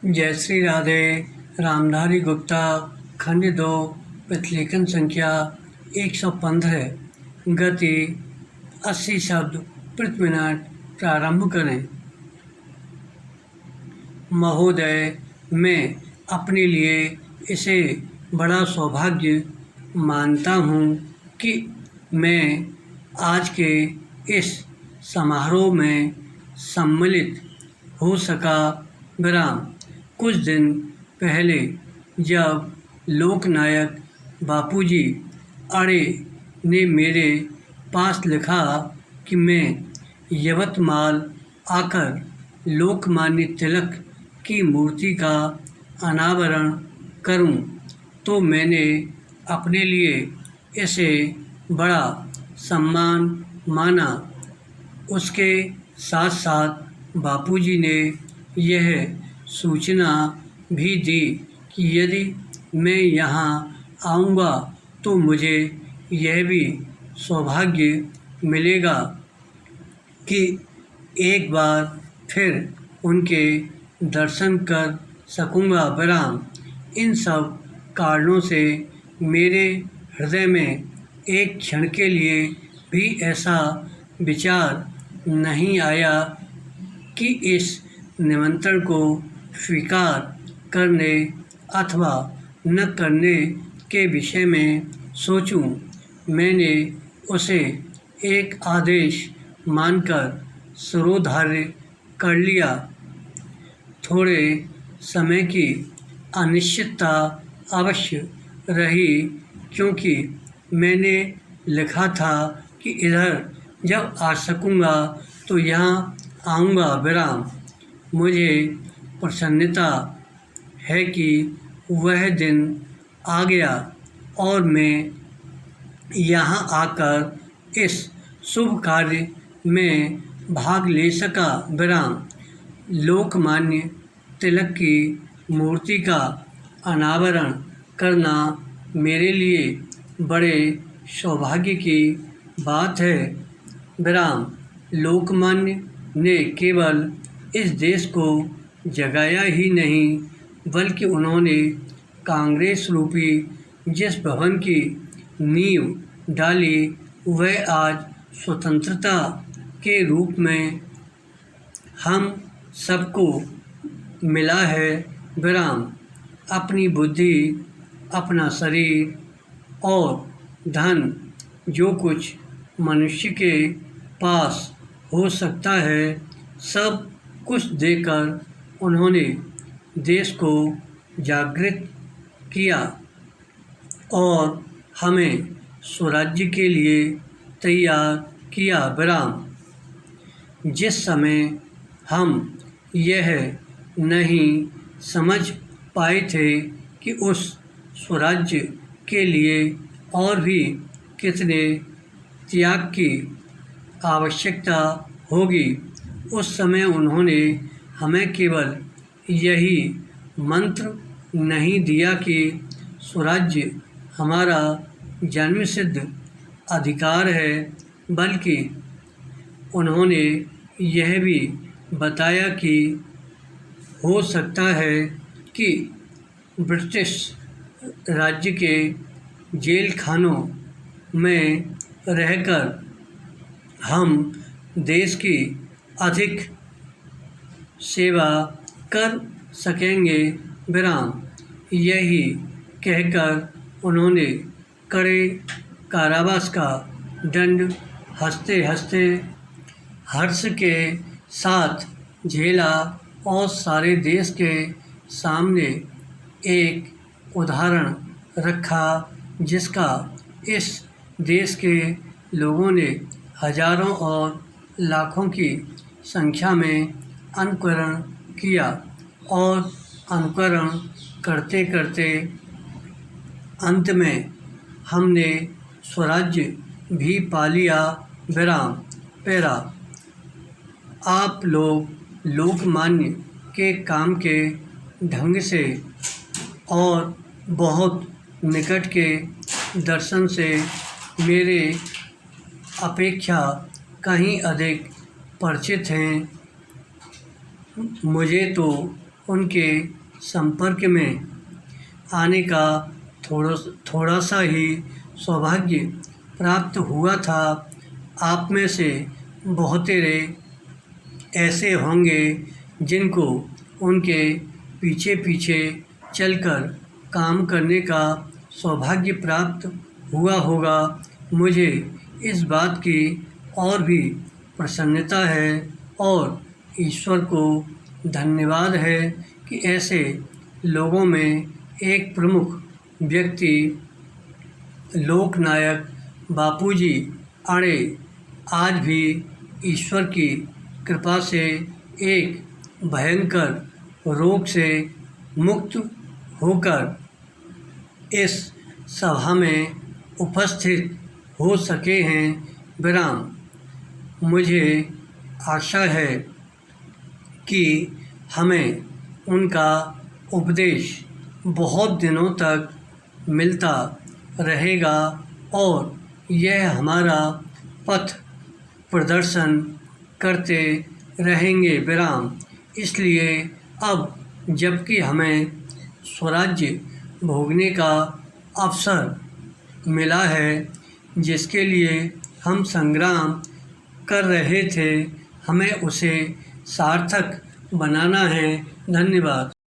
जय श्री राधे। रामधारी गुप्ता, खंड 2, प्रतिलेखन संख्या 115, गति 80 शब्द प्रति मिनट। प्रारंभ करें। महोदय, मैं अपने लिए इसे बड़ा सौभाग्य मानता हूँ कि मैं आज के इस समारोह में सम्मिलित हो सका। विराम। कुछ दिन पहले जब लोकनायक बापूजी अड़े ने मेरे पास लिखा कि मैं यवतमाल आकर लोकमान्य तिलक की मूर्ति का अनावरण करूं, तो मैंने अपने लिए इसे बड़ा सम्मान माना। उसके साथ साथ बापूजी ने यह सूचना भी दी कि यदि मैं यहाँ आऊँगा तो मुझे यह भी सौभाग्य मिलेगा कि एक बार फिर उनके दर्शन कर सकूँगा। विराम। इन सब कारणों से मेरे हृदय में एक क्षण के लिए भी ऐसा विचार नहीं आया कि इस निमंत्रण को स्वीकार करने अथवा न करने के विषय में सोचूं। मैंने उसे एक आदेश मानकर शिरोधार्य कर लिया। थोड़े समय की अनिश्चितता अवश्य रही, क्योंकि मैंने लिखा था कि इधर जब आ सकूँगा तो यहाँ आऊँगा। विराम। मुझे प्रसन्नता है कि वह दिन आ गया और मैं यहाँ आकर इस शुभ कार्य में भाग ले सका। विराम। लोकमान्य तिलक की मूर्ति का अनावरण करना मेरे लिए बड़े सौभाग्य की बात है। विराम। लोकमान्य ने केवल इस देश को जगाया ही नहीं, बल्कि उन्होंने कांग्रेस रूपी जिस भवन की नींव डाली, वह आज स्वतंत्रता के रूप में हम सबको मिला है। विराम। अपनी बुद्धि, अपना शरीर और धन, जो कुछ मनुष्य के पास हो सकता है, सब कुछ देकर उन्होंने देश को जागृत किया और हमें स्वराज्य के लिए तैयार किया। विराम। जिस समय हम यह नहीं समझ पाए थे कि उस स्वराज्य के लिए और भी कितने त्याग की आवश्यकता होगी, उस समय उन्होंने हमें केवल यही मंत्र नहीं दिया कि स्वराज्य हमारा जन्मसिद्ध अधिकार है, बल्कि उन्होंने यह भी बताया कि हो सकता है कि ब्रिटिश राज्य के जेल खानों में रहकर हम देश की अधिक सेवा कर सकेंगे। विराम। यही कहकर उन्होंने कड़े कारावास का दंड हंसते हंसते हर्ष के साथ झेला और सारे देश के सामने एक उदाहरण रखा, जिसका इस देश के लोगों ने हजारों और लाखों की संख्या में अनुकरण किया और अनुकरण करते करते अंत में हमने स्वराज्य भी पा लिया। विराम। पैरा। आप लोग लोकमान्य के काम के ढंग से और बहुत निकट के दर्शन से मेरे अपेक्षा कहीं अधिक परिचित हैं। मुझे तो उनके संपर्क में आने का थोड़ा सा ही सौभाग्य प्राप्त हुआ था। आप में से बहुतेरे ऐसे होंगे जिनको उनके पीछे पीछे चलकर काम करने का सौभाग्य प्राप्त हुआ होगा। मुझे इस बात की और भी प्रसन्नता है और ईश्वर को धन्यवाद है कि ऐसे लोगों में एक प्रमुख व्यक्ति लोकनायक बापूजी आड़े आज भी ईश्वर की कृपा से एक भयंकर रोग से मुक्त होकर इस सभा में उपस्थित हो सके हैं। विराम। मुझे आशा है कि हमें उनका उपदेश बहुत दिनों तक मिलता रहेगा और यह हमारा पथ प्रदर्शन करते रहेंगे। विराम। इसलिए अब जबकि हमें स्वराज्य भोगने का अवसर मिला है, जिसके लिए हम संग्राम कर रहे थे, हमें उसे सार्थक बनाना है। धन्यवाद।